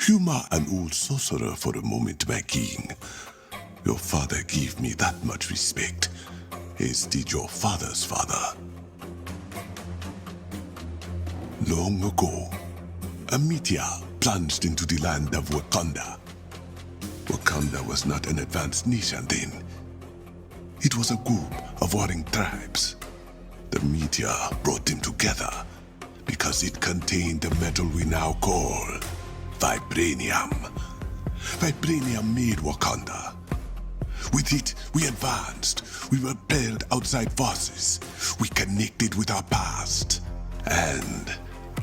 Humor an old sorcerer for a moment, my king. Your father gave me that much respect, as did your father's father. Long ago, a meteor plunged into the land of Wakanda. Wakanda was not an advanced nation then. It was a group of warring tribes. The meteor brought them together because it contained the metal we now call vibranium. Vibranium made Wakanda. With it, we advanced. We repelled outside forces. We connected with our past and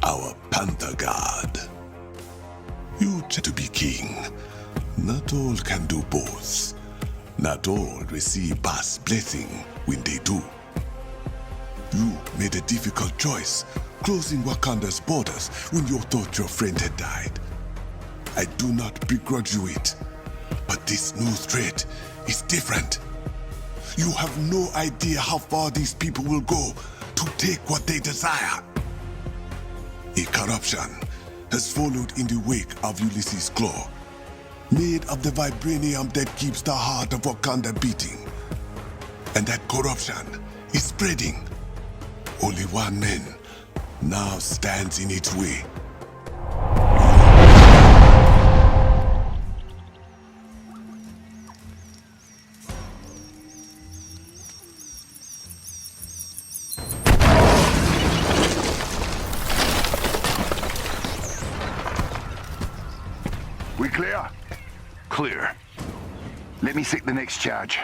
our panther god. You try to be king. Not all can do both. Not all receive past blessing when they do. You made a difficult choice, closing Wakanda's borders when you thought your friend had died. I do not begrudge you it, but this new threat is different. You have no idea how far these people will go to take what they desire. A corruption has followed in the wake of Ulysses' Claw, made of the vibranium that keeps the heart of Wakanda beating. And that corruption is spreading. Only one man now stands in its way. We clear? Clear. Let me seek the next charge.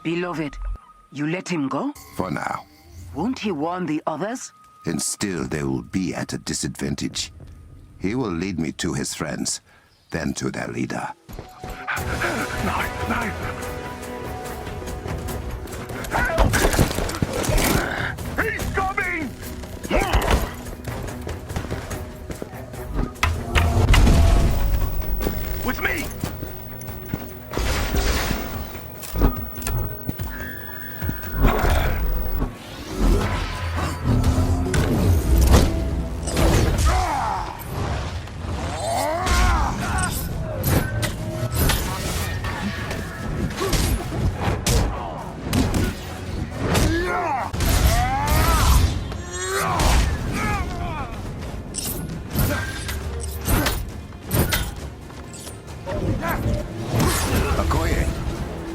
Beloved, you let him go? For now. Won't he warn the others? And still they will be at a disadvantage. He will lead me to his friends, then to their leader. No, no! He's coming! With me! Okoye,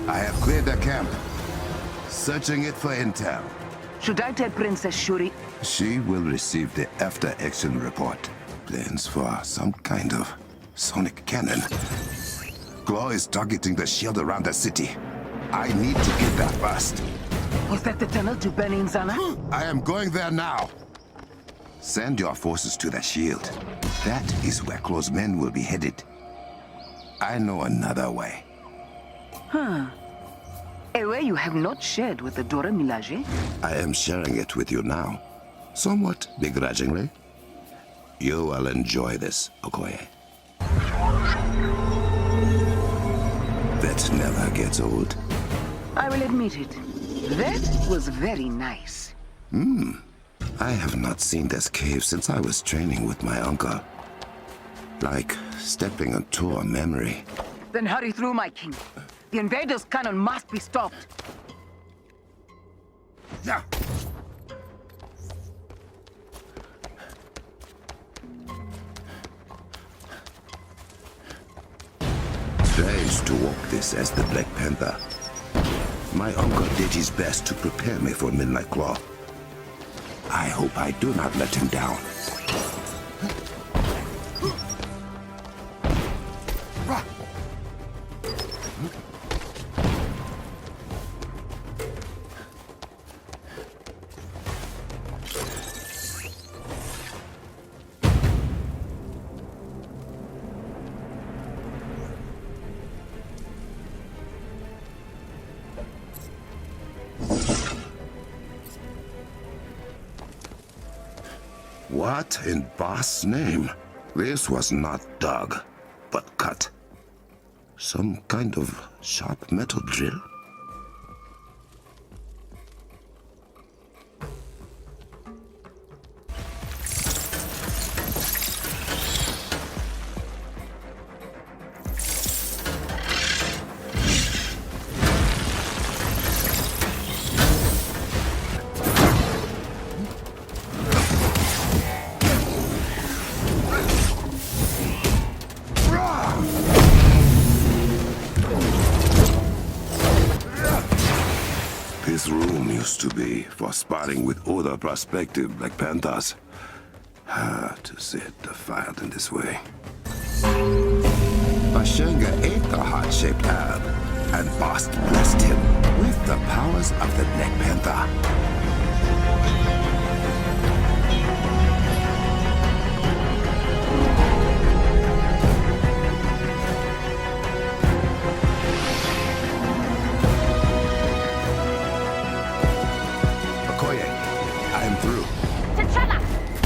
I have cleared the camp. Searching it for intel. Should I tell Princess Shuri? She will receive the after-action report. Plans for some kind of sonic cannon. Claw is targeting the shield around the city. I need to get there first. Was that the tunnel to Benin Zana? I am going there now. Send your forces to the shield. That is where Claw's men will be headed. I know another way. A way you have not shared with the Dora Milaje? I am sharing it with you now. Somewhat begrudgingly. You will enjoy this, Okoye. That never gets old. I will admit it. That was very nice. I have not seen this cave since I was training with my uncle. Like stepping into a memory. Then hurry through, my king. The invaders' cannon must be stopped. Yeah. Strange to walk this as the Black Panther. My uncle did his best to prepare me for Midnight Claw. I hope I do not let him down. What in Boss' name? This was not dug, but cut. Some kind of sharp metal drill? This room used to be for sparring with other prospective Black Panthers. To see it defiled in this way. Bashanga ate the heart-shaped herb, and Bast blessed him with the powers of the Black Panther. I am through. T'Challa,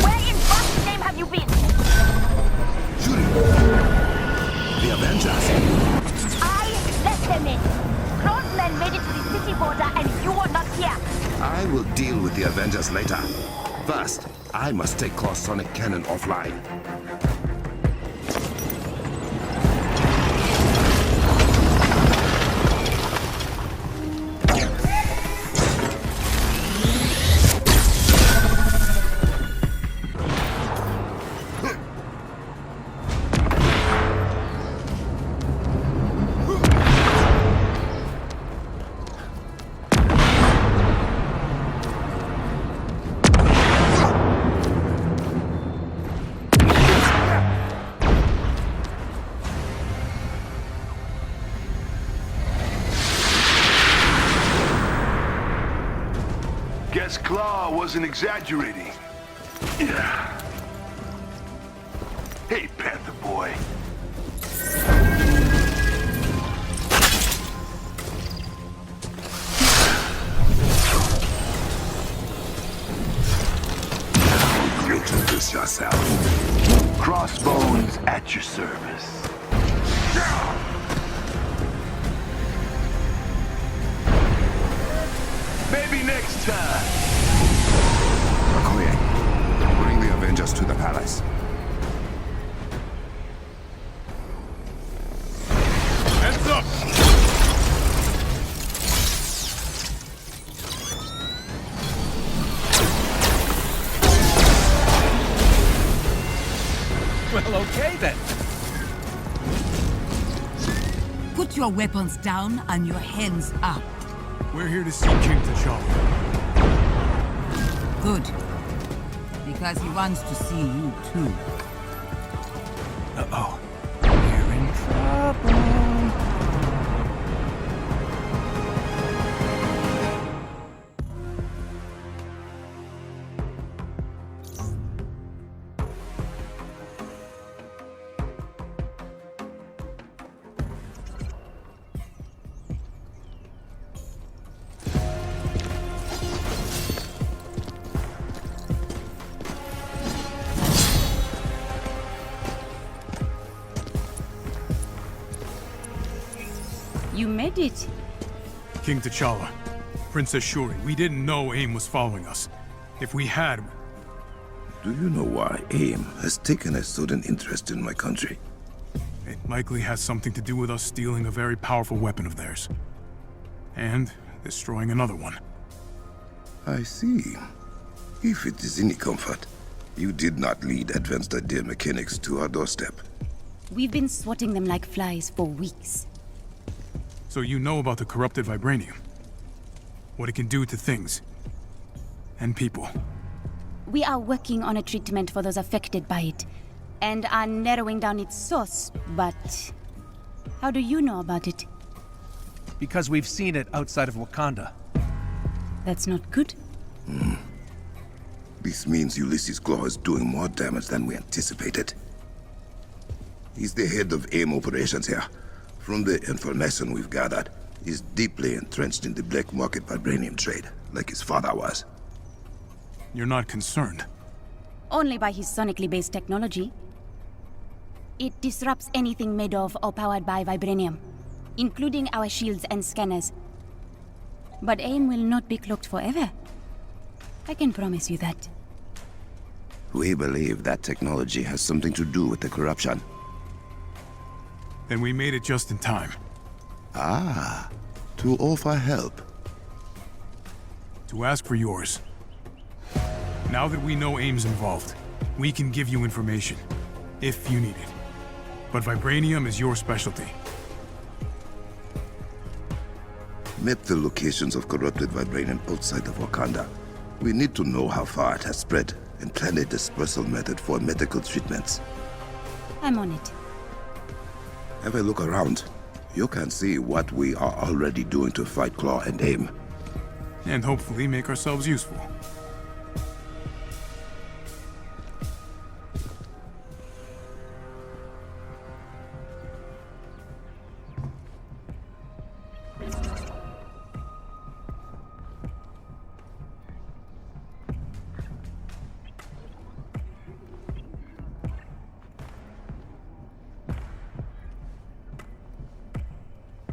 where in God's name have you been? Shooting! The Avengers! I let them in. Crossmen made it to the city border and you were not here. I will deal with the Avengers later. First, I must take Claw's sonic cannon offline. Guess Claw wasn't exaggerating. Yeah. Hey, Panther boy. Introduce yourself. Crossbones at your service. Maybe next time. Okoye, bring the Avengers to the palace. Heads up! Well, okay then. Put your weapons down and your hands up. We're here to see King T'Challa. Good. Because he wants to see you too. Uh-oh. We're in trouble. You made it. King T'Challa, Princess Shuri, we didn't know AIM was following us. If we had... Do you know why AIM has taken a sudden interest in my country? It likely has something to do with us stealing a very powerful weapon of theirs. And destroying another one. I see. If it is any comfort, you did not lead advanced idea mechanics to our doorstep. We've been swatting them like flies for weeks. So you know about the corrupted vibranium? What it can do to things. And people. We are working on a treatment for those affected by it, and are narrowing down its source, but... How do you know about it? Because we've seen it outside of Wakanda. That's not good. This means Ulysses Claw is doing more damage than we anticipated. He's the head of AIM operations here. From the information we've gathered, he's deeply entrenched in the black market vibranium trade, like his father was. You're not concerned? Only by his sonically based technology. It disrupts anything made of or powered by vibranium, including our shields and scanners. But AIM will not be cloaked forever. I can promise you that. We believe that technology has something to do with the corruption. Then we made it just in time. Ah, to offer help. To ask for yours. Now that we know AIM's involved, we can give you information, if you need it. But vibranium is your specialty. Map the locations of corrupted vibranium outside of Wakanda. We need to know how far it has spread and plan a dispersal method for medical treatments. I'm on it. Have a look around. You can see what we are already doing to fight Claw and AIM. And hopefully make ourselves useful.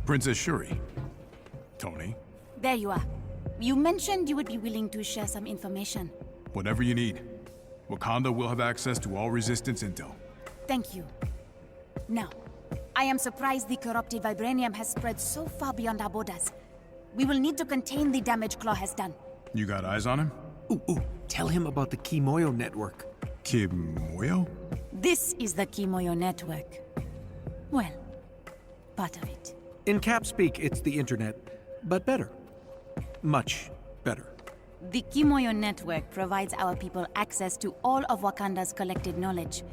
Princess Shuri. Tony. There you are. You mentioned you would be willing to share some information. Whatever you need. Wakanda will have access to all Resistance intel. Thank you. Now, I am surprised the corrupted vibranium has spread so far beyond our borders. We will need to contain the damage Claw has done. You got eyes on him? Ooh, tell him about the Kimoyo network. Kimoyo? This is the Kimoyo network. Well, part of it. In cap speak, it's the internet, but better. Much better. The Kimoyo network provides our people access to all of Wakanda's collected knowledge.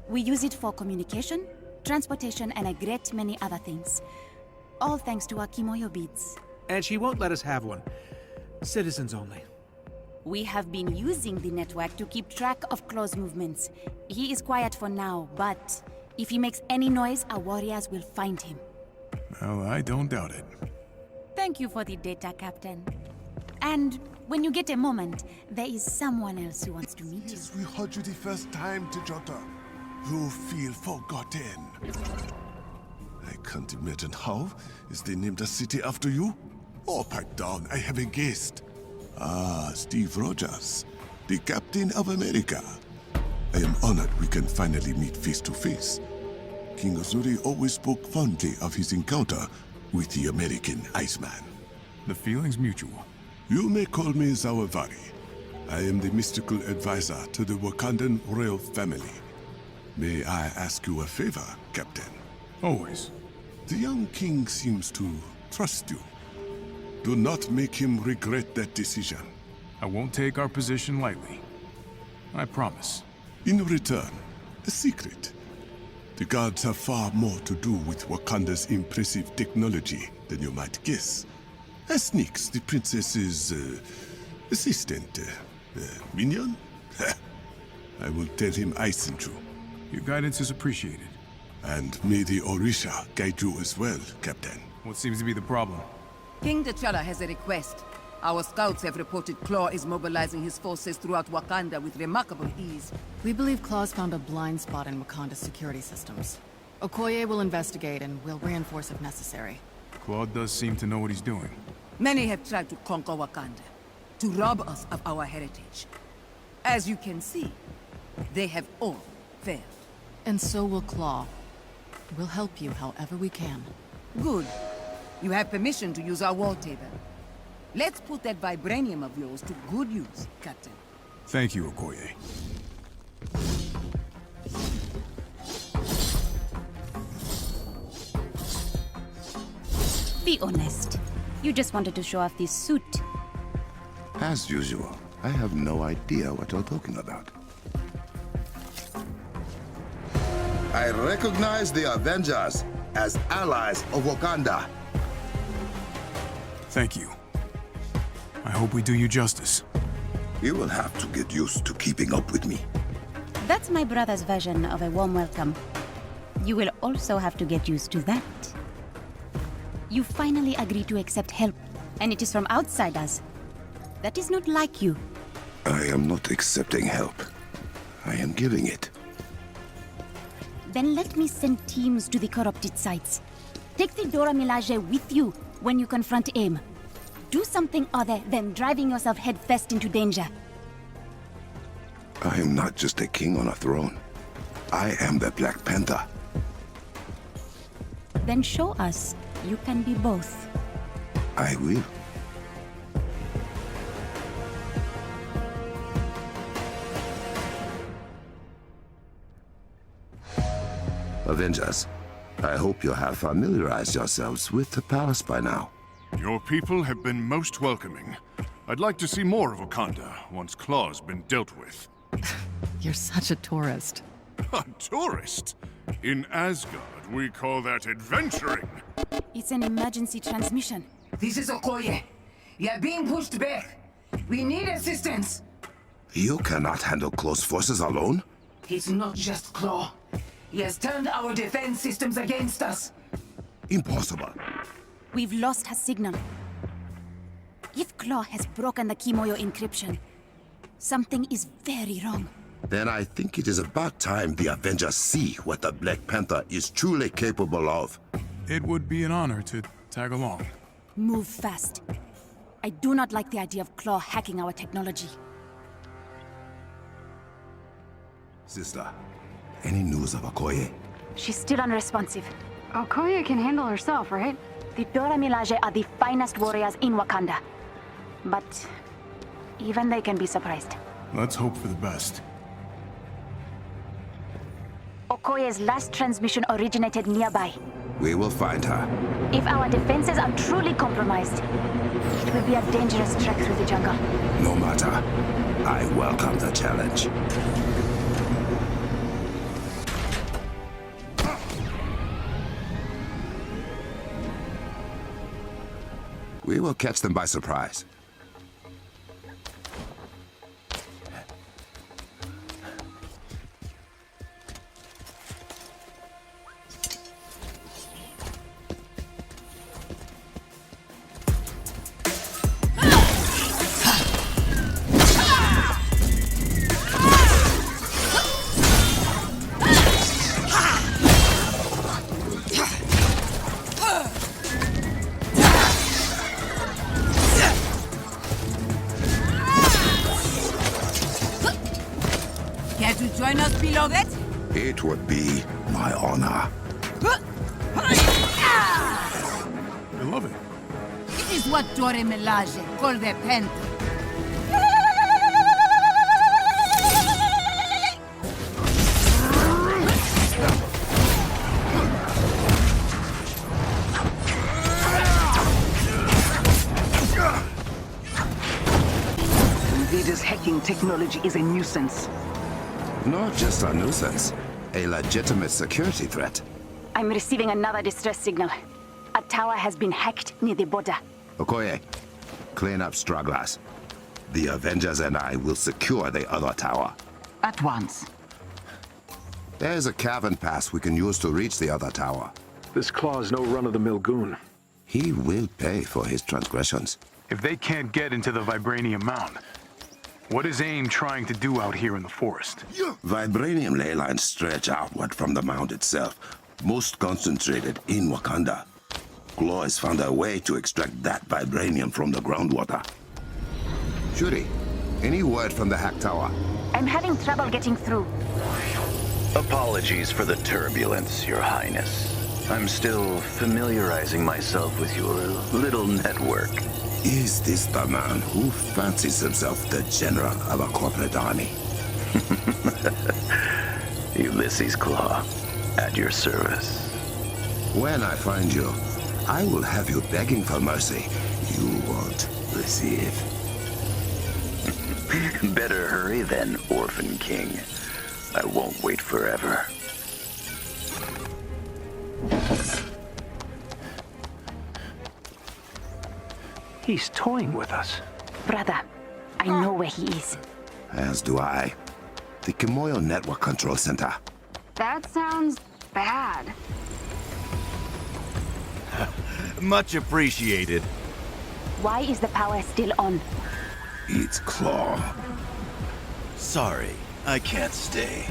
We use it for communication, transportation, and a great many other things. All thanks to our Kimoyo beads. And she won't let us have one. Citizens only. We have been using the network to keep track of Claw's movements. He is quiet for now, but if he makes any noise, our warriors will find him. Well, I don't doubt it. Thank you for the data, Captain. And when you get a moment, there is someone else who wants to meet you. Yes, we heard you the first time, T'Challa. You feel forgotten. I can't imagine how. Is they named a city after you? Oh, pipe down, I have a guest. Ah, Steve Rogers, the Captain of America. I am honored we can finally meet face to face. King Azuri always spoke fondly of his encounter with the American Iceman. The feeling's mutual. You may call me Zawavari. I am the mystical advisor to the Wakandan royal family. May I ask you a favor, Captain? Always. The young king seems to trust you. Do not make him regret that decision. I won't take our position lightly. I promise. In return, a secret. The gods have far more to do with Wakanda's impressive technology than you might guess. As Nix, the princess's assistant, minion? I will tell him I sent you. Your guidance is appreciated. And may the Orisha guide you as well, Captain. What seems to be the problem? King T'Challa has a request. Our scouts have reported Claw is mobilizing his forces throughout Wakanda with remarkable ease. We believe Claw's found a blind spot in Wakanda's security systems. Okoye will investigate and will reinforce if necessary. Claude does seem to know what he's doing. Many have tried to conquer Wakanda, to rob us of our heritage. As you can see, they have all failed. And so will Claw. We'll help you however we can. Good. You have permission to use our wall table. Let's put that vibranium of yours to good use, Captain. Thank you, Okoye. Be honest. You just wanted to show off this suit. As usual, I have no idea what you're talking about. I recognize the Avengers as allies of Wakanda. Thank you. I hope we do you justice. You will have to get used to keeping up with me. That's my brother's version of a warm welcome. You will also have to get used to that. You finally agreed to accept help, and it is from outsiders. That is not like you. I am not accepting help. I am giving it. Then let me send teams to the corrupted sites. Take the Dora Milaje with you when you confront AIM. Do something other than driving yourself headfirst into danger. I am not just a king on a throne. I am the Black Panther. Then show us you can be both. I will. Avengers, I hope you have familiarized yourselves with the palace by now. Your people have been most welcoming. I'd like to see more of Wakanda once Claw's been dealt with. You're such a tourist. A tourist? In Asgard, we call that adventuring. It's an emergency transmission. This is Okoye. You're being pushed back. We need assistance. You cannot handle close forces alone? It's not just Claw. He has turned our defense systems against us. Impossible. We've lost her signal. If Claw has broken the Kimoyo encryption, something is very wrong. Then I think it is about time the Avengers see what the Black Panther is truly capable of. It would be an honor to tag along. Move fast. I do not like the idea of Claw hacking our technology. Sister, any news of Okoye? She's still unresponsive. Okoye can handle herself, right? The Dora Milaje are the finest warriors in Wakanda. But even they can be surprised. Let's hope for the best. Okoye's last transmission originated nearby. We will find her. If our defenses are truly compromised, it will be a dangerous trek through the jungle. No matter. I welcome the challenge. We will catch them by surprise. Care to join us below that? It would be my honor. I love it. It is what Dora Milaje call the panther. Invaders' hacking technology is a nuisance. Not just a nuisance, a legitimate security threat. I'm receiving another distress signal. A tower has been hacked near the border. Okoye, clean up stragglers. The Avengers and I will secure the other tower. At once. There's a cavern pass we can use to reach the other tower. This Claw's no run-of-the-mill goon. He will pay for his transgressions. If they can't get into the Vibranium Mound, what is AIM trying to do out here in the forest? Vibranium ley lines stretch outward from the mound itself, most concentrated in Wakanda. Claw has found a way to extract that vibranium from the groundwater. Shuri, any word from the hack tower? I'm having trouble getting through. Apologies for the turbulence, Your Highness. I'm still familiarizing myself with your little network. Is this the man who fancies himself the general of a corporate army? Ulysses Claw, at your service. When I find you, I will have you begging for mercy you won't receive. Better hurry then, Orphan King. I won't wait forever. He's toying with us. Brother, I know where he is. As do I. The Kimoyo Network Control Center. That sounds bad. Much appreciated. Why is the power still on? It's Claw. Sorry, I can't stay.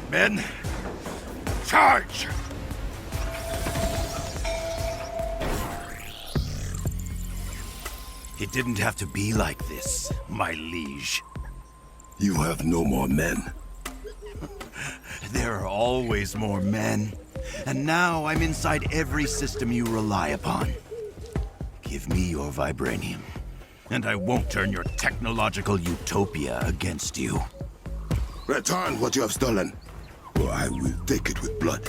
Men, charge! It didn't have to be like this, my liege. You have no more men. There are always more men. And now I'm inside every system you rely upon. Give me your vibranium, and I won't turn your technological utopia against you. Return what you have stolen, or I will take it with blood.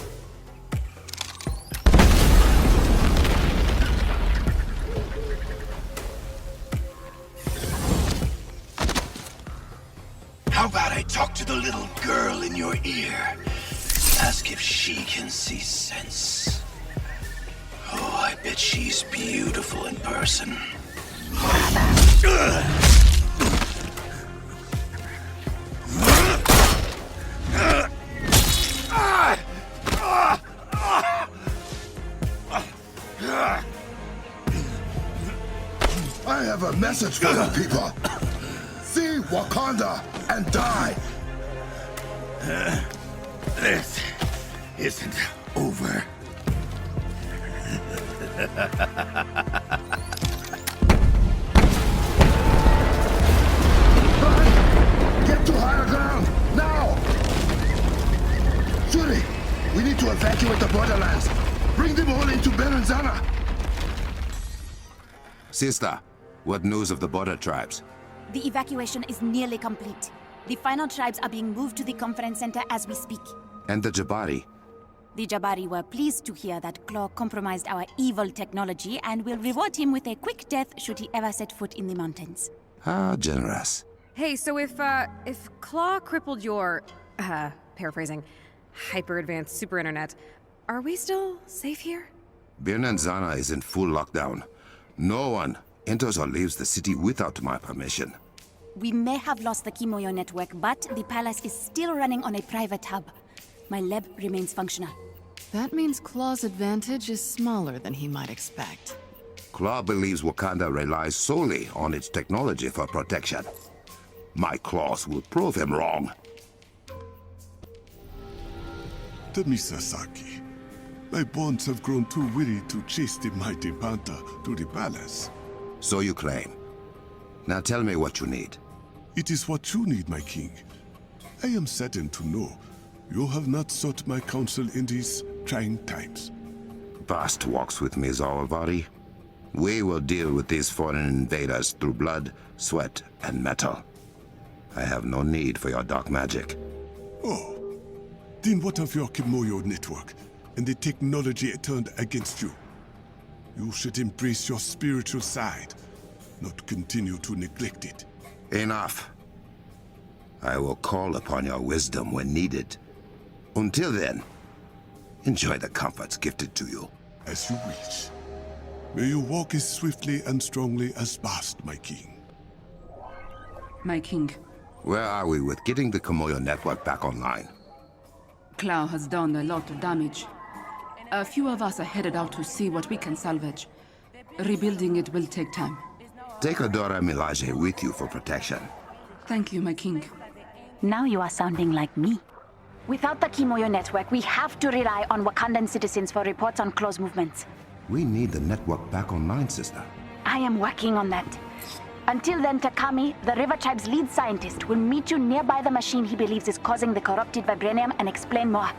How about I talk to the little girl in your ear? Ask if she can see sense. Oh, I bet she's beautiful in person. I have a message for you people. See Wakanda and die. This isn't over. Get to higher ground, now! Shuri, we need to evacuate the borderlands. Bring them all into Berenzana. Sister, what news of the border tribes? The evacuation is nearly complete. The final tribes are being moved to the conference center as we speak. And the Jabari? The Jabari were pleased to hear that Claw compromised our evil technology and will reward him with a quick death should he ever set foot in the mountains. How generous. Hey, so if Claw crippled your, paraphrasing, hyper-advanced super internet, are we still safe here? Berenzana is in full lockdown. No one enters or leaves the city without my permission. We may have lost the Kimoyo network, but the palace is still running on a private hub. My lab remains functional. That means Claw's advantage is smaller than he might expect. Claw believes Wakanda relies solely on its technology for protection. My claws will prove him wrong. Temisasaki, my bonds have grown too weary to chase the mighty panther to the palace. So you claim. Now tell me what you need. It is what you need, my king. I am saddened to know you have not sought my counsel in these trying times. Past walks with me, Zawabari. We will deal with these foreign invaders through blood, sweat, and metal. I have no need for your dark magic. Oh, then what of your Kimoyo network and the technology it turned against you? You should embrace your spiritual side, not continue to neglect it. Enough. I will call upon your wisdom when needed. Until then, enjoy the comforts gifted to you. As you wish. May you walk as swiftly and strongly as Bast, my king. My king, Where are we with getting the Kimoyo network back online? Claw has done a lot of damage. A few of us are headed out to see what we can salvage. Rebuilding it will take time. Take Adora Milaje with you for protection. Thank you, my king. Now you are sounding like me. Without the Kimoyo network, we have to rely on Wakandan citizens for reports on Claw's movements. We need the network back online, sister. I am working on that. Until then, Takami, the River Tribe's lead scientist, will meet you nearby the machine he believes is causing the corrupted vibranium and explain more.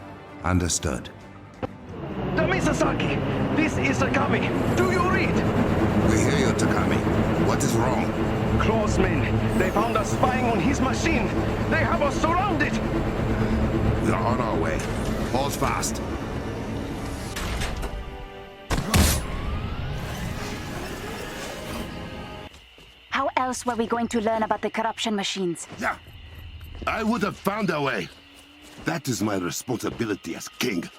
Understood. Tami Sasaki, this is Takami. Do you read? We hear you, Takami. What is wrong? Claw's men. They found us spying on his machine. They have us surrounded. We are on our way. Hold fast. How else were we going to learn about the corruption machines? Yeah. I would have found a way. That is my responsibility as king.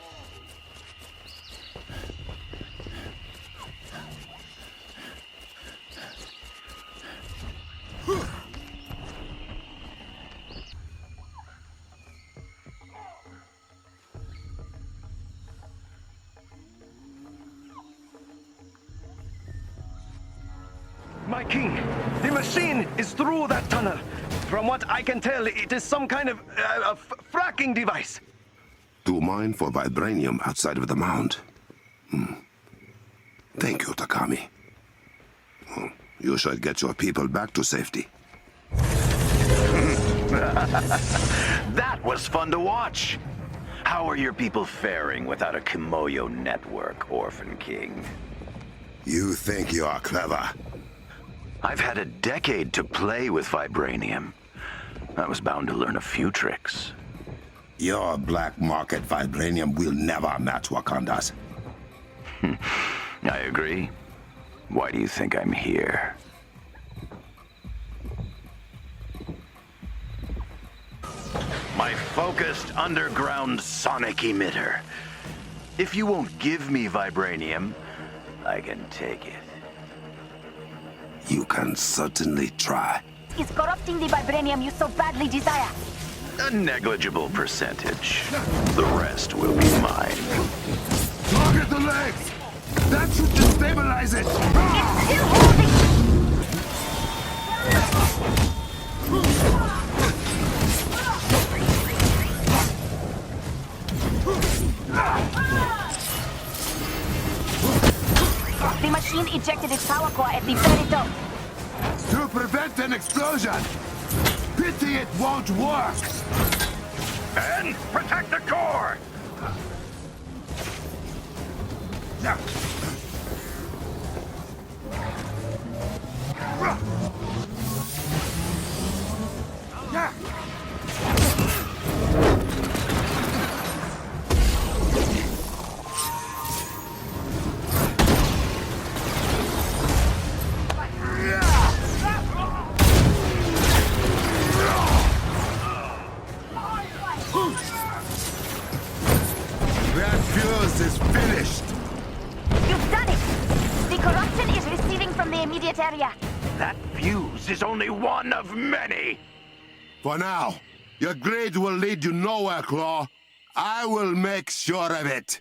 My king, the machine is through that tunnel. From what I can tell, it is some kind of fracking device. To mine for vibranium outside of the mound. Thank you, Takami. You should get your people back to safety. That was fun to watch. How are your people faring without a Kimoyo network, Orphan King? You think you are clever. I've had a decade to play with vibranium. I was bound to learn a few tricks. Your black market vibranium will never match Wakanda's. I agree. Why do you think I'm here? My focused underground sonic emitter. If you won't give me vibranium, I can take it. You can certainly try. Is corrupting the vibranium you so badly desire? A negligible percentage. The rest will be mine. Target the legs! That should destabilize it! It's still holding! The machine ejected its power core at the very top. To prevent an explosion! Pity it won't work! And protect the core! That fuse is finished! You've done it! The corruption is receding from the immediate area. That fuse is only one of many! For now, your greed will lead you nowhere, Claw. I will make sure of it.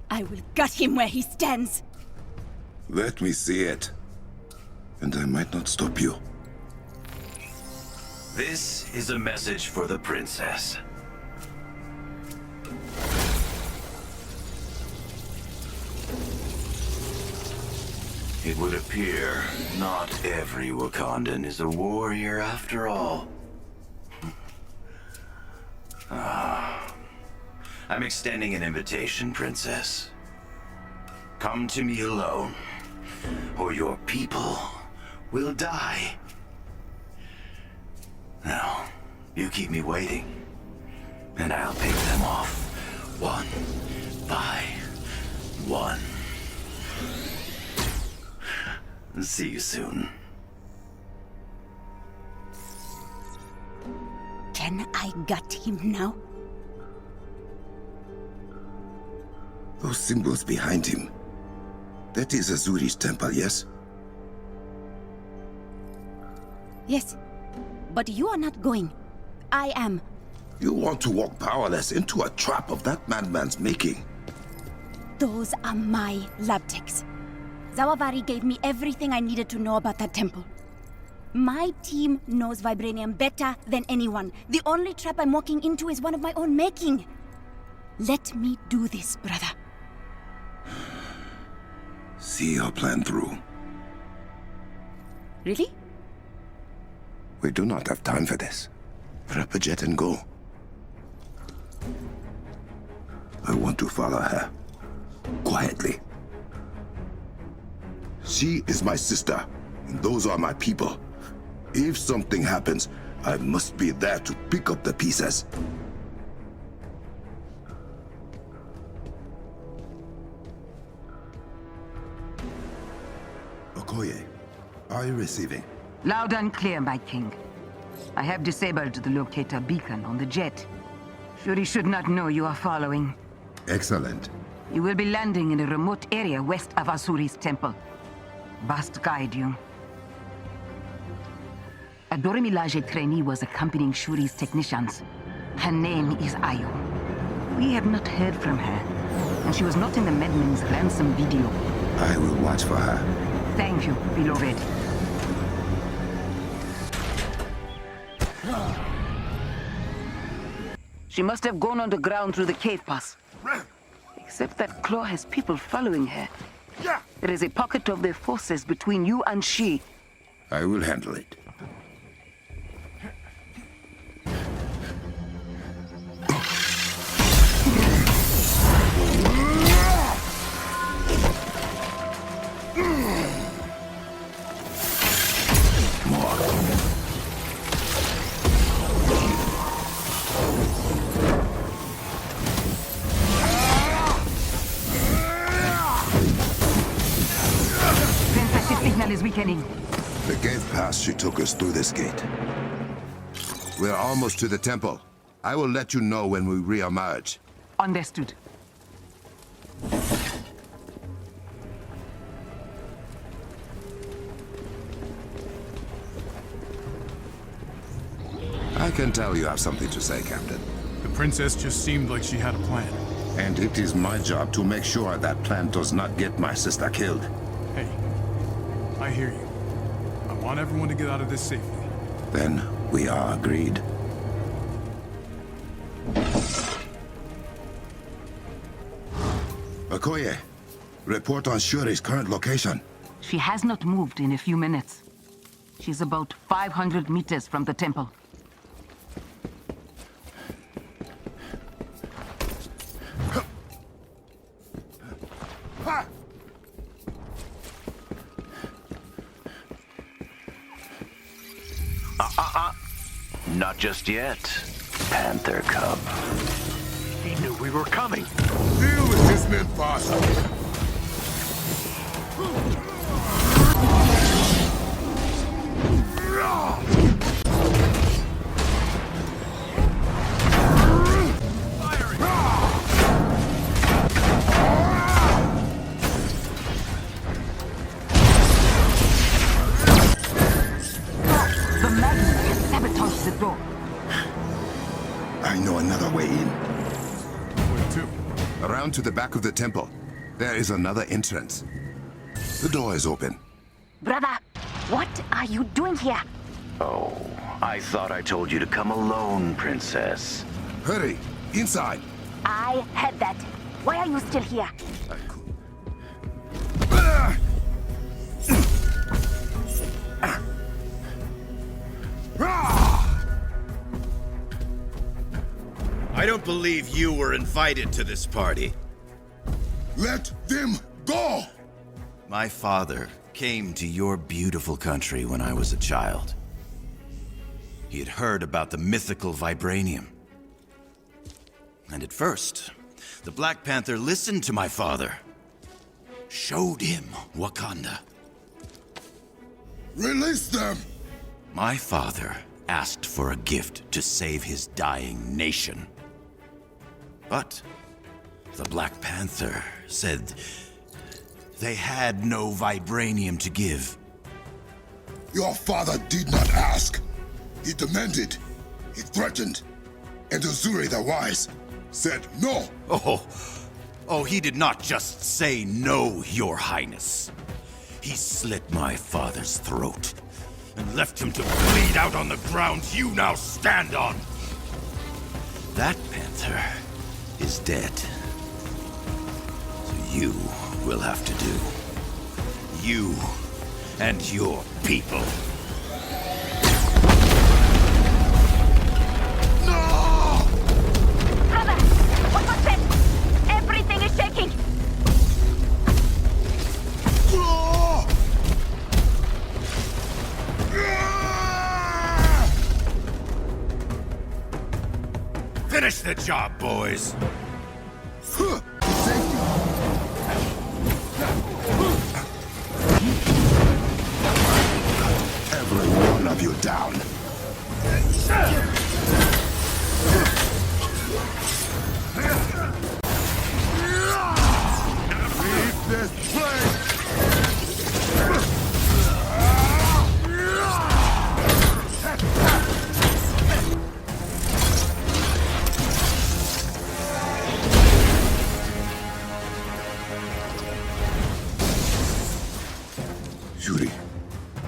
I will gut him where he stands. Let me see it. And I might not stop you. This is a message for the princess. It would appear not every Wakandan is a warrior after all. I'm extending an invitation, Princess. Come to me alone, or your people will die. Now, you keep me waiting, and I'll pick them off, one by one. See you soon. Can I gut him now? Those symbols behind him. That is Azuri's temple, yes? Yes. But you are not going. I am. You want to walk powerless into a trap of that madman's making. Those are my lab techs. Zawavari gave me everything I needed to know about that temple. My team knows vibranium better than anyone. The only trap I'm walking into is one of my own making. Let me do this, brother. See your plan through. Really? We do not have time for this. Grab a jet and go. I want to follow her. Quietly. She is my sister, and those are my people. If something happens, I must be there to pick up the pieces. Okoye, are you receiving? Loud and clear, my king. I have disabled the locator beacon on the jet. Shuri should not know you are following. Excellent. You will be landing in a remote area west of Asuri's temple. Bast guide you. A Dorimilaje trainee was accompanying Shuri's technicians. Her name is Ayo. We have not heard from her, and she was not in the Medmen's ransom video. I will watch for her. Thank you, beloved. She must have gone underground through the cave pass. Except that Claw has people following her. There is a pocket of their forces between you and she. I will handle it. Is weakening. The cave pass she took us through this gate. We're almost to the temple. I will let you know when we re-emerge. Understood. I can tell you have something to say, Captain. The princess just seemed like she had a plan. And it is my job to make sure that plan does not get my sister killed. Hey, I hear you. I want everyone to get out of this safely. Then we are agreed. Okoye, report on Shuri's current location. She has not moved in a few minutes. She's about 500 meters from the temple. Not just yet, Panther Cub. He knew we were coming. Deal with this man fast. I know another way in. Where to? Around to the back of the temple. There is another entrance. The door is open. Brother, what are you doing here? Oh, I thought I told you to come alone, Princess. Hurry! Inside! I heard that. Why are you still here? I don't believe you were invited to this party. Let them go! My father came to your beautiful country when I was a child. He had heard about the mythical vibranium. And at first, the Black Panther listened to my father. Showed him Wakanda. Release them! My father asked for a gift to save his dying nation. But the Black Panther said they had no vibranium to give. Your father did not ask. He demanded. He threatened. And Azuri the Wise said no. Oh, he did not just say no, Your Highness. He slit my father's throat and left him to bleed out on the ground you now stand on. That panther is dead. So you will have to do. You and your people. Brother, what was that? Everything is shaking. Finish the job, boys. Every one of you down. Leave this place! Yuri,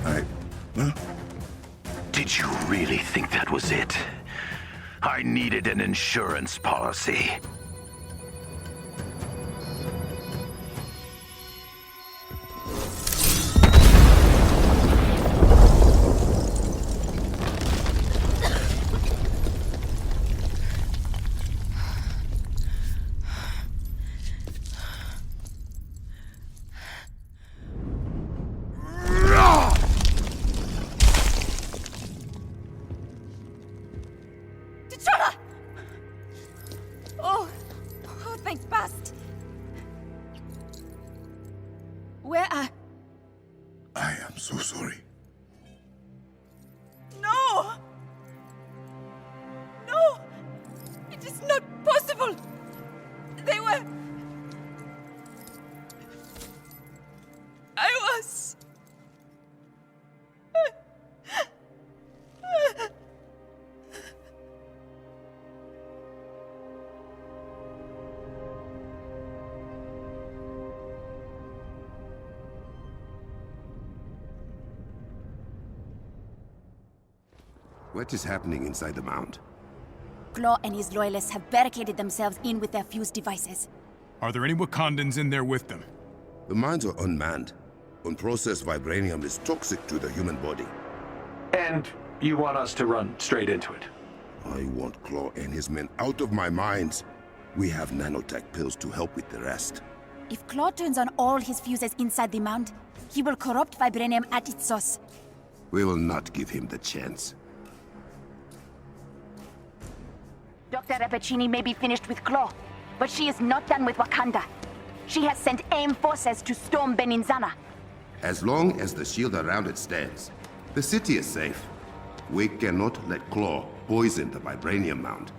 huh? Did you really think that was it? I needed an insurance policy. Oh, thank Bast. Where are... I am so sorry. No! No! It is not possible! They were... I was... What is happening inside the mound? Claw and his loyalists have barricaded themselves in with their fuse devices. Are there any Wakandans in there with them? The mines are unmanned. Unprocessed vibranium is toxic to the human body. And you want us to run straight into it? I want Claw and his men out of my mines. We have nanotech pills to help with the rest. If Claw turns on all his fuses inside the mound, he will corrupt vibranium at its source. We will not give him the chance. Dr. Rappaccini may be finished with Claw, but she is not done with Wakanda. She has sent AIM forces to storm Beninzana. As long as the shield around it stands, the city is safe. We cannot let Claw poison the vibranium mound.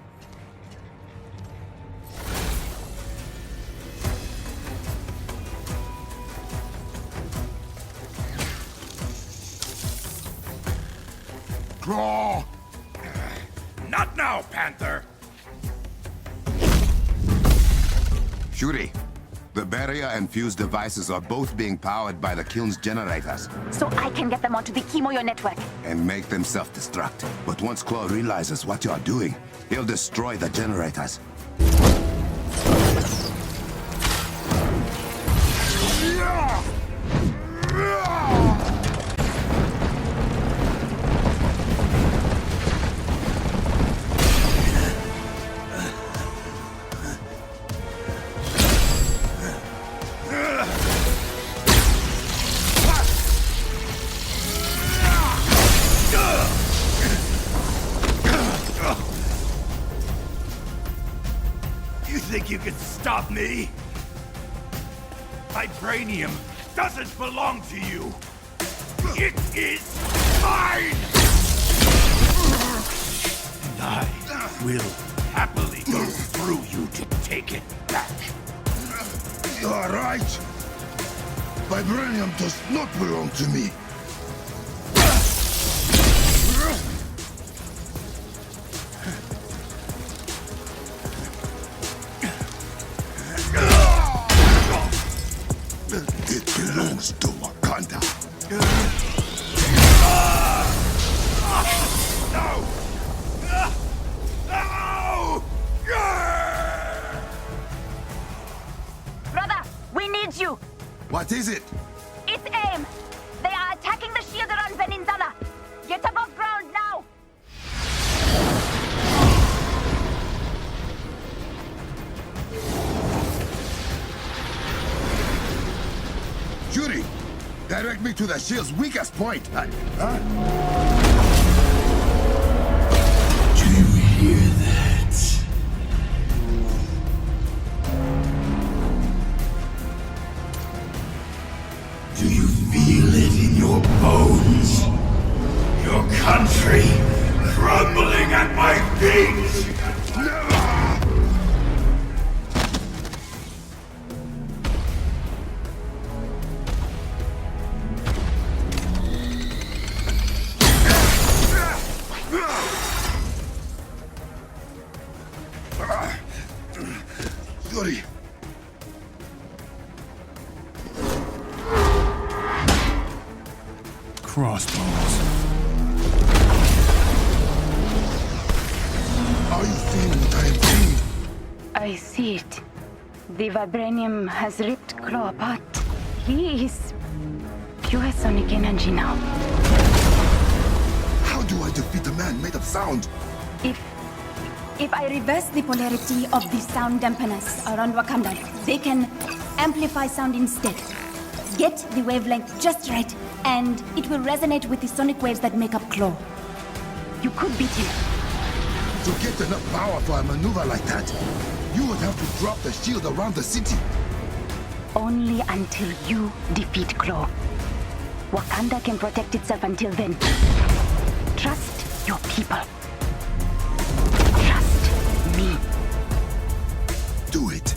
Claw! Not now, Panther! Shuri, the barrier and fuse devices are both being powered by the kiln's generators. So I can get them onto the Kimoyo network. And make them self-destruct. But once Claw realizes what you are doing, he'll destroy the generators. You think you can stop me? Vibranium doesn't belong to you. It is mine! And I will happily go through you to take it back. You are right. Vibranium does not belong to me. It belongs to Wakanda. needs you. What is it? It's AIM. They are attacking the shield around Venindala. Get above ground now. Shuri, direct me to the shield's weakest point. Do you hear that? Do you feel it in your bones? Your country crumbling at my feet? Shuri, Crossbones. are you seeing what I am seeing? I see it. The vibranium has ripped Claw apart. He is pure sonic energy now. How do I defeat a man made of sound? If I reverse the polarity of the sound dampeners around Wakanda, they can amplify sound instead. Get the wavelength just right, and it will resonate with the sonic waves that make up Claw. You could beat him. To get enough power for a maneuver like that, you would have to drop the shield around the city. Only until you defeat Claw. Wakanda can protect itself until then. Trust your people. Trust me. Do it.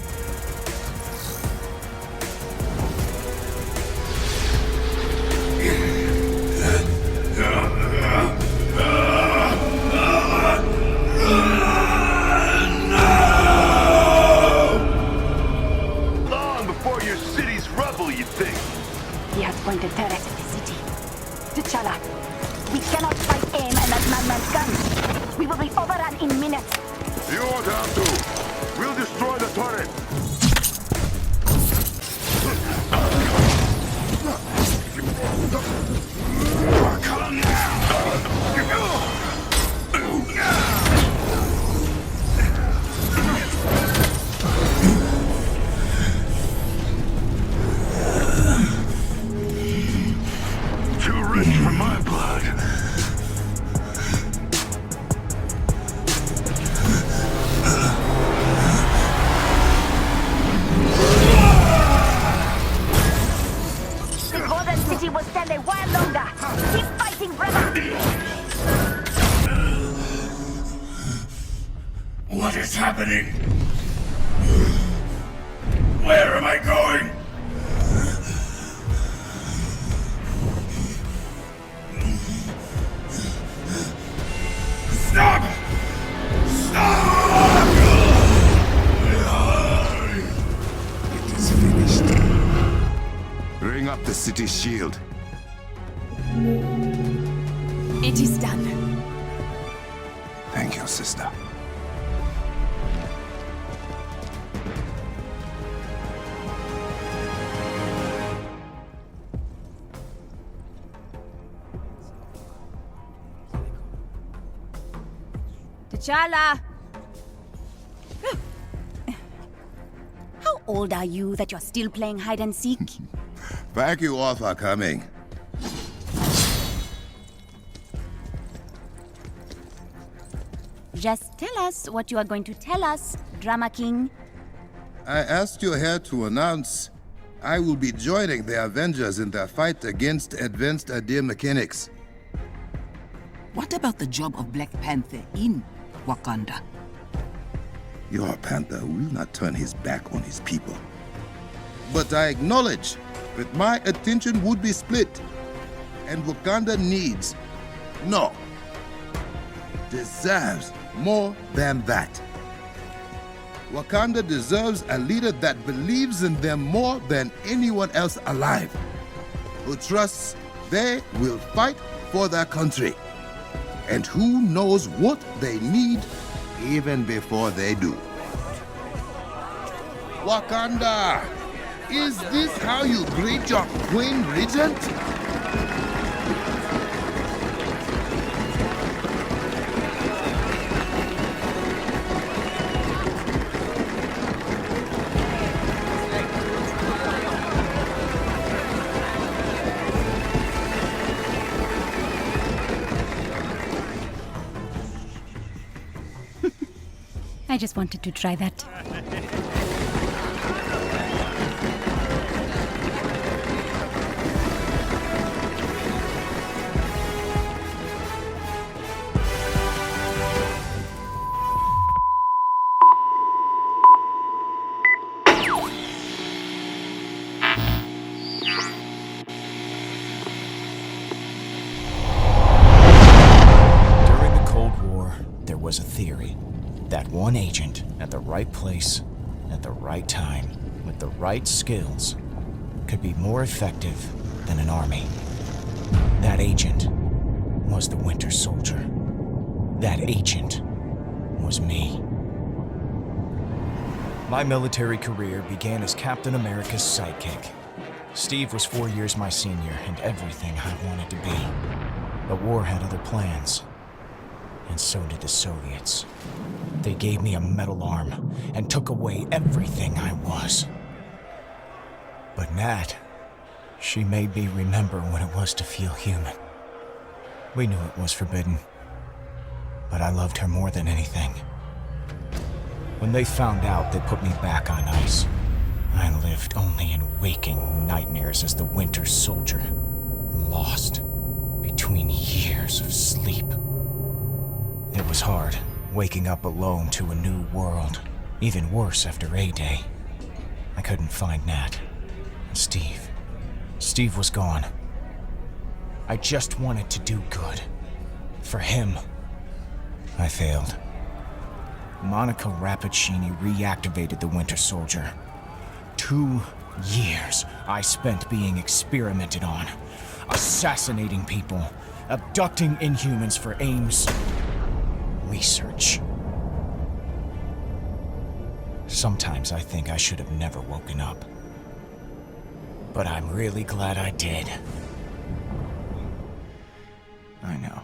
Long before your city's rubble, you think? He has pointed turrets at the city. T'Challa, we cannot fight AIM and that madman's guns. We will be overrun in minutes. You won't have to. We'll destroy the turret. Too rich for my blood. The Golden City will stand a while longer. Keep fighting, brother. What is happening? Where am I going? Stop! Stop! It is finished. Bring up the city's shield. It is done. Thank you, sister. T'Challa! How old are you that you're still playing hide and seek? Thank you all for coming. Just tell us what you are going to tell us, Drama King. I asked you here to announce I will be joining the Avengers in their fight against advanced idea mechanics. What about the job of Black Panther in Wakanda? Your Panther will not turn his back on his people. But I acknowledge that my attention would be split, and Wakanda needs, no, deserves more than that. Wakanda deserves a leader that believes in them more than anyone else alive, who trusts they will fight for their country, and who knows what they need even before they do. Wakanda, Is this how you greet your Queen Regent? I just wanted to try that. During the Cold War, there was a theory that one agent at the right place, at the right time, with the right skills, could be more effective than an army. That agent was the Winter Soldier. That agent was me. My military career began as Captain America's sidekick. Steve was 4 years my senior and everything I wanted to be. The war had other plans. And so did the Soviets. They gave me a metal arm and took away everything I was. But Nat, she made me remember what it was to feel human. We knew it was forbidden, but I loved her more than anything. When they found out, they put me back on ice. I lived only in waking nightmares as the Winter Soldier, lost between years of sleep. It was hard, waking up alone to a new world. Even worse after A-Day. I couldn't find Nat. And Steve. Steve was gone. I just wanted to do good. For him. I failed. Monica Rappaccini reactivated the Winter Soldier. 2 years I spent being experimented on. Assassinating people. Abducting Inhumans for AIM's research. Sometimes I think I should have never woken up. But I'm really glad I did. I know.